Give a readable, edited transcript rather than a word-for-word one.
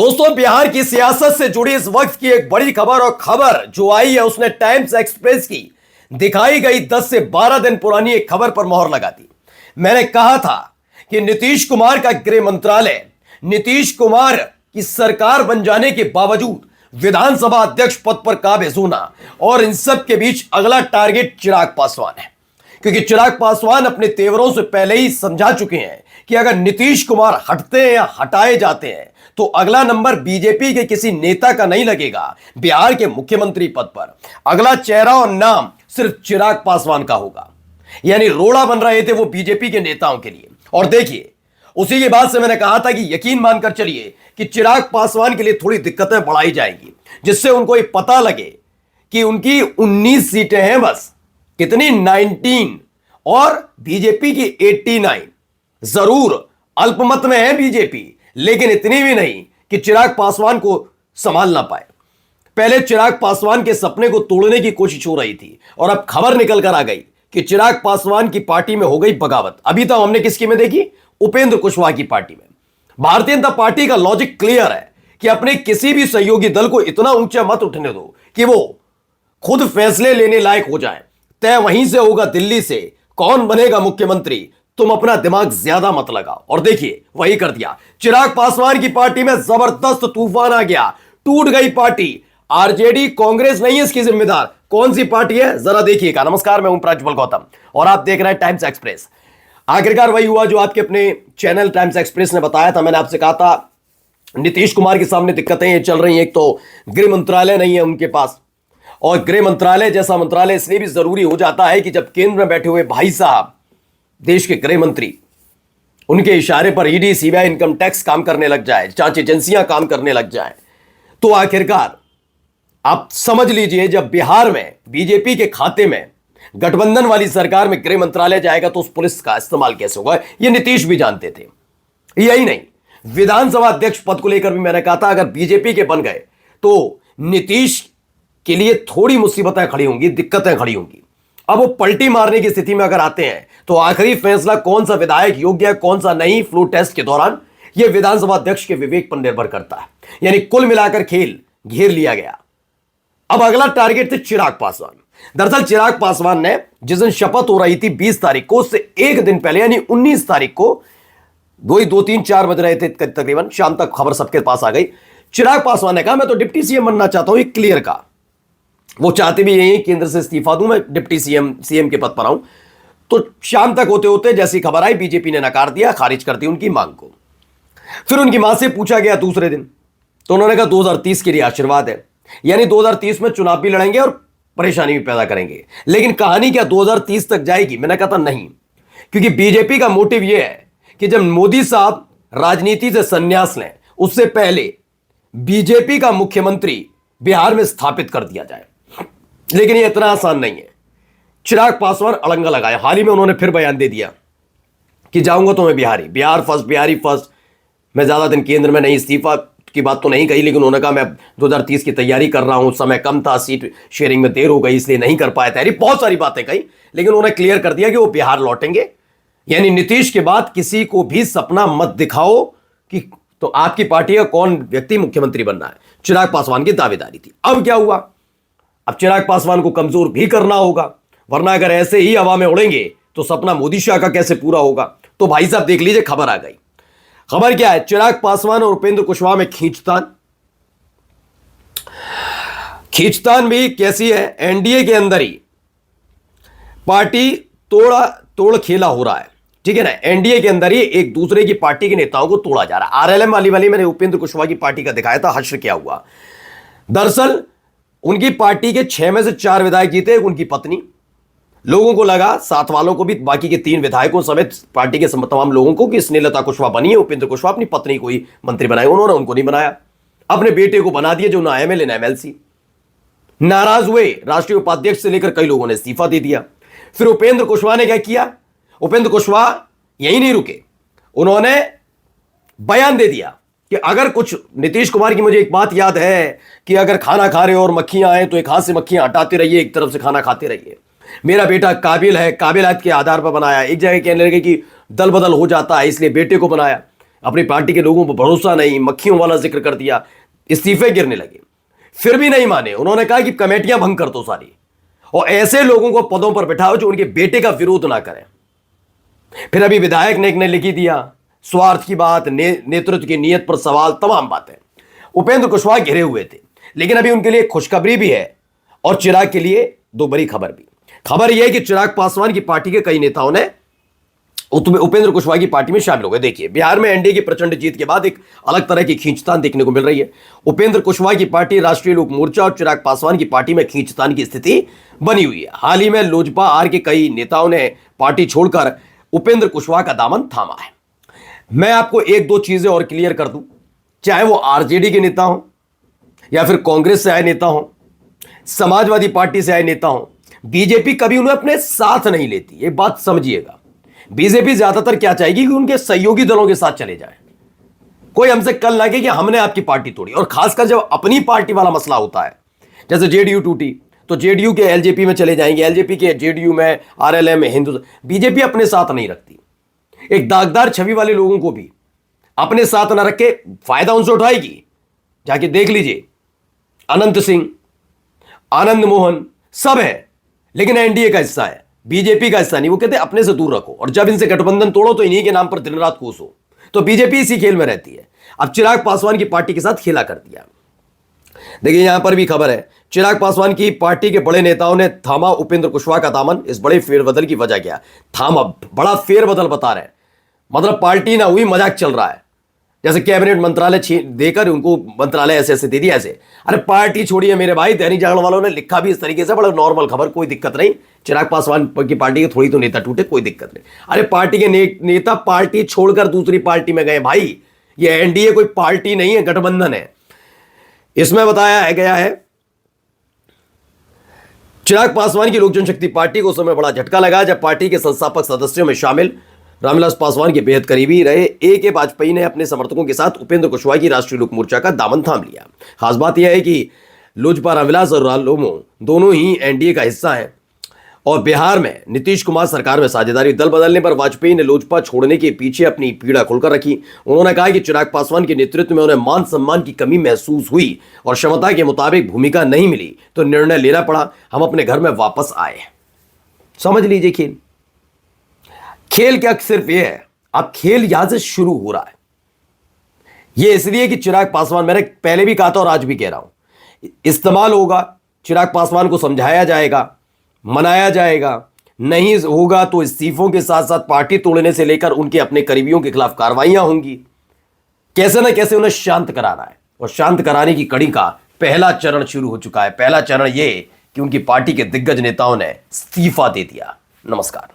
दोस्तों, बिहार की सियासत से जुड़ी इस वक्त की एक बड़ी खबर और खबर जो आई है उसने टाइम्स एक्सप्रेस की दिखाई गई 10 से 12 दिन पुरानी एक खबर पर मोहर लगा दी। मैंने कहा था कि नीतीश कुमार का गृह मंत्रालय, नीतीश कुमार की सरकार बन जाने के बावजूद विधानसभा अध्यक्ष पद पर काबिज होना और इन सब के बीच अगला टारगेट चिराग पासवान है, क्योंकि चिराग पासवान अपने तेवरों से पहले ही समझा चुके हैं कि अगर नीतीश कुमार हटते हैं या हटाए जाते हैं तो अगला नंबर बीजेपी के किसी नेता का नहीं लगेगा। बिहार के मुख्यमंत्री पद पर अगला चेहरा और नाम सिर्फ चिराग पासवान का होगा। यानी रोड़ा बन रहे थे वो बीजेपी के नेताओं के लिए। और देखिए, उसी के बाद से मैंने कहा था कि यकीन मानकर चलिए कि चिराग पासवान के लिए थोड़ी दिक्कतें बढ़ाई जाएंगी, जिससे उनको ये पता लगे कि उनकी 19 सीटें हैं, बस कितनी 19 और बीजेपी की 89। जरूर अल्पमत में है बीजेपी, लेकिन इतनी भी नहीं कि चिराग पासवान को संभाल ना पाए। पहले चिराग पासवान के सपने को तोड़ने की कोशिश हो रही थी और अब खबर निकल कर आ गई कि चिराग पासवान की पार्टी में हो गई बगावत। अभी तक हमने किसकी में देखी? उपेंद्र कुशवाहा की पार्टी में। भारतीय जनता पार्टी का लॉजिक क्लियर है कि अपने किसी भी सहयोगी दल को इतना ऊंचा मत उठने दो कि वो खुद फैसले लेने लायक हो जाए। तय वहीं से होगा, दिल्ली से कौन बनेगा मुख्यमंत्री, तुम अपना दिमाग ज्यादा मत लगाओ। और देखिए, वही कर दिया। चिराग पासवान की पार्टी में जबरदस्त तूफान आ गया, टूट गई पार्टी। आरजेडी कांग्रेस नहीं है इसकी जिम्मेदार। कौन सी पार्टी है, जरा देखिएगा। नमस्कार, मैं हूं प्रज्वल गौतम और आप देख रहे हैं टाइम्स एक्सप्रेस। आखिरकार वही हुआ जो आपके अपने चैनल टाइम्स एक्सप्रेस ने बताया था। मैंने आपसे कहा था नीतीश कुमार के सामने दिक्कतें ये चल रही हैं। एक तो गृह मंत्रालय नहीं है उनके पास, और गृह मंत्रालय जैसा मंत्रालय इसलिए भी जरूरी हो जाता है कि जब केंद्र में बैठे हुए भाई साहब देश के गृह मंत्री, उनके इशारे पर ईडी, सीबीआई, इनकम टैक्स काम करने लग जाए, जांच एजेंसियां काम करने लग जाए, तो आखिरकार आप समझ लीजिए, जब बिहार में बीजेपी के खाते में गठबंधन वाली सरकार में गृह मंत्रालय जाएगा तो उस पुलिस का इस्तेमाल कैसे होगा, ये नीतीश भी जानते थे। यही नहीं, विधानसभा अध्यक्ष पद को लेकर भी मैंने कहा था अगर बीजेपी के बन गए तो नीतीश के लिए थोड़ी मुसीबतें खड़ी होंगी, दिक्कतें खड़ी होंगी। अब वो पलटी मारने की स्थिति में अगर आते हैं तो आखिरी फैसला कौन सा विधायक योग्य है, कौन सा नहीं, फ्लो टेस्ट के दौरान यह विधानसभा अध्यक्ष के विवेक पर निर्भर करता है। यानी कुल मिलाकर खेल घेर लिया गया। अब अगला टारगेट थे चिराग पासवान। दरअसल चिराग पासवान ने जिस दिन शपथ हो रही थी 20 तारीख को, उससे एक दिन पहले यानी 19 तारीख को, 2-3-4 बज रहे थे तकरीबन, शाम तक खबर सबके पास आ गई। चिराग पासवान ने कहा मैं तो डिप्टी सीएम बनना चाहता हूं। ये क्लियर का वो चाहते भी यही, केंद्र से इस्तीफा दूं, मैं डिप्टी सीएम के पद पर आऊं। तो शाम तक होते होते जैसी खबर आई, बीजेपी ने नकार दिया, खारिज कर दी उनकी मांग को। फिर उनकी मां से पूछा गया दूसरे दिन, तो उन्होंने कहा 2030 के लिए आशीर्वाद है, यानी 2030 में चुनाव भी लड़ेंगे और परेशानी भी पैदा करेंगे। लेकिन कहानी क्या 2030 तक जाएगी? मैंने कहा था नहीं, क्योंकि बीजेपी का मोटिव यह है कि जब मोदी साहब राजनीति से संन्यास लें उससे पहले बीजेपी का मुख्यमंत्री बिहार में स्थापित कर दिया जाए। लेकिन यह इतना आसान नहीं है। चिराग पासवान अड़ंगा लगाए। हाल ही में उन्होंने फिर बयान दे दिया कि जाऊंगा तो मैं बिहार फर्स्ट, बिहारी फर्स्ट, मैं ज्यादा दिन केंद्र में नहीं, इस्तीफा की बात तो नहीं कही, लेकिन उन्होंने कहा मैं 2030 की तैयारी कर रहा हूं, समय कम था, सीट शेयरिंग में देर हो गई इसलिए नहीं कर पाया तैयारी, बहुत सारी बातें कही। लेकिन उन्होंने क्लियर कर दिया कि वो बिहार लौटेंगे। यानी नीतीश के बाद किसी को भी सपना मत दिखाओ कि तो आपकी पार्टी का कौन व्यक्ति मुख्यमंत्री बनना है। चिराग पासवान की दावेदारी थी। अब क्या हुआ? अब चिराग पासवान को कमजोर भी करना होगा, वरना अगर ऐसे ही हवा में उड़ेंगे तो सपना मोदी शाह का कैसे पूरा होगा। तो भाई साहब देख लीजिए, खबर आ गई। खबर क्या है? चिराग पासवान और उपेंद्र कुशवाहा में खींचतान भी कैसी है? एनडीए के अंदर ही पार्टी तोड़ खेला हो रहा है, ठीक है ना। एनडीए के अंदर ही एक दूसरे की पार्टी के नेताओं को तोड़ा जा रहा है। आरएलएम वाली मैंने उपेंद्र कुशवाहा की पार्टी का दिखाया था, हश्र क्या हुआ। दरअसल उनकी पार्टी के 6 में से 4 विधायक जीते, उनकी पत्नी। लोगों को लगा, साथ वालों को भी, बाकी के 3 विधायकों समेत पार्टी के तमाम लोगों को, कि स्नेहलता कुशवाहा बनी है, उपेंद्र कुशवाहा अपनी पत्नी को ही मंत्री बनाए। उन्होंने उनको नहीं बनाया, अपने बेटे को बना दिया जो ना एमएलए ना एमएलसी। नाराज हुए, राष्ट्रीय उपाध्यक्ष से लेकर कई लोगों ने इस्तीफा दे दिया। फिर उपेंद्र कुशवाहा ने क्या किया? उपेंद्र कुशवाहा यही नहीं रुके, उन्होंने बयान दे दिया कि अगर कुछ, नीतीश कुमार की मुझे एक बात याद है कि अगर खाना खा रहे हो और मक्खियां आए तो एक हाथ से मक्खियां हटाते रहिए, एक तरफ से खाना खाते रहिए। मेरा बेटा काबिल है, काबिलियत के आधार पर बनाया। एक जगह कहने लगे कि दल बदल हो जाता है इसलिए बेटे को बनाया। अपनी पार्टी के लोगों पर भरोसा नहीं, मक्खियों वाला जिक्र कर दिया, इस्तीफे गिरने लगे। फिर भी नहीं माने, उन्होंने कहा कि कमेटियां भंग कर दो सारी, और ऐसे लोगों को पदों पर बिठाओ जो उनके बेटे का विरोध ना करें। फिर अभी विधायक ने एक ने लिखी दिया, स्वार्थ की बात, नेतृत्व की नीयत पर सवाल, तमाम बातें। उपेंद्र कुशवाहा घिरे हुए थे, लेकिन अभी उनके लिए खुशखबरी भी है और चिराग के लिए दो बड़ी खबर भी। खबर यह है कि चिराग पासवान की पार्टी के कई नेताओं ने उपेंद्र कुशवाहा की पार्टी में शामिल हो गए। देखिए, बिहार में एनडीए की प्रचंड जीत के बाद एक अलग तरह की खींचतान देखने को मिल रही है। उपेंद्र कुशवाहा की पार्टी राष्ट्रीय लोक मोर्चा और चिराग पासवान की पार्टी में खींचतान की स्थिति बनी हुई है। हाल ही में लोजपा आर के कई नेताओं ने पार्टी छोड़कर उपेंद्र कुशवाहा का दामन थामा है। मैं आपको एक दो चीजें और क्लियर कर दूं, चाहे वो आरजेडी के नेता हो या फिर कांग्रेस से आए नेता हो, समाजवादी पार्टी से आए नेता हो, बीजेपी कभी उन्हें अपने साथ नहीं लेती। ये बात समझिएगा। बीजेपी ज्यादातर क्या चाहेगी कि उनके सहयोगी दलों के साथ चले जाए। कोई हमसे कल ना कहे कि हमने आपकी पार्टी तोड़ी। और खासकर जब अपनी पार्टी वाला मसला होता है, जैसे जेडीयू टूटी तो जेडीयू के एलजेपी में चले जाएंगे, एलजेपी के जेडीयू में, आरएलएम में हिंदू। बीजेपी अपने साथ नहीं रखती। एक दागदार छवि वाले लोगों को भी अपने साथ ना रख के फायदा उनसे उठाएगी। जाके देख लीजिए, अनंत सिंह, आनंद मोहन सब है, लेकिन एनडीए का हिस्सा है, बीजेपी का हिस्सा नहीं। वो कहते हैं अपने से दूर रखो, और जब इनसे गठबंधन तोड़ो तो इन्हीं के नाम पर दिन रात कोसो। तो बीजेपी इसी खेल में रहती है। अब चिराग पासवान की पार्टी के साथ खेला कर दिया। देखिए, यहां पर भी खबर है, चिराग पासवान की पार्टी के बड़े नेताओं ने थामा उपेंद्र कुशवाहा का दामन। इस बड़े फेरबदल की वजह क्या? थामा, बड़ा फेरबदल बता रहे हैं, मतलब पार्टी ना हुई, मजाक चल रहा है। जैसे कैबिनेट मंत्रालय देकर उनको मंत्रालय ऐसे ऐसे दे दिया ऐसे। अरे पार्टी छोड़िए मेरे भाई, दैनिक जागरण वालों ने लिखा भी इस तरीके से, बड़ा नॉर्मल खबर, कोई दिक्कत नहीं। चिराग पासवान की पार्टी के थोड़ी तो नेता टूटे, कोई दिक्कत नहीं। अरे पार्टी के नेता पार्टी छोड़कर दूसरी पार्टी में गए भाई। ये एनडीए कोई पार्टी नहीं है, गठबंधन है। इसमें बताया गया है चिराग पासवान की लोक जनशक्ति पार्टी को उस समय बड़ा झटका लगा जब पार्टी के संस्थापक सदस्यों में शामिल रामविलास पासवान के बेहद करीबी रहे ए वाजपेयी ने अपने समर्थकों के साथ उपेंद्र कुशवाहा की राष्ट्रीय लोक मोर्चा का दामन थाम लिया। खास बात यह है कि लोजपा रामविलास और रालोमो दोनों ही एनडीए का हिस्सा हैं, और बिहार में नीतीश कुमार सरकार में साझेदारी। दल बदलने पर वाजपेयी ने लोजपा छोड़ने के पीछे अपनी पीड़ा खुलकर रखी। उन्होंने कहा कि चिराग पासवान के नेतृत्व में उन्हें मान सम्मान की कमी महसूस हुई और क्षमता के मुताबिक भूमिका नहीं मिली तो निर्णय लेना पड़ा, हम अपने घर में वापस आए। समझ लीजिए खेल। खेल क्या सिर्फ ये है, अब खेल यहां से शुरू हो रहा है। ये इसलिए कि चिराग पासवान, मैंने पहले भी कहा था और आज भी कह रहा हूं, इस्तेमाल होगा, चिराग पासवान को समझाया जाएगा, मनाया जाएगा, नहीं होगा तो इस्तीफों के साथ साथ पार्टी तोड़ने से लेकर उनके अपने करीबियों के खिलाफ कार्रवाइयां होंगी। कैसे ना कैसे उन्हें शांत कराना है, और शांत कराने की कड़ी का पहला चरण शुरू हो चुका है। पहला चरण यह कि उनकी पार्टी के दिग्गज नेताओं ने इस्तीफा दे दिया। नमस्कार।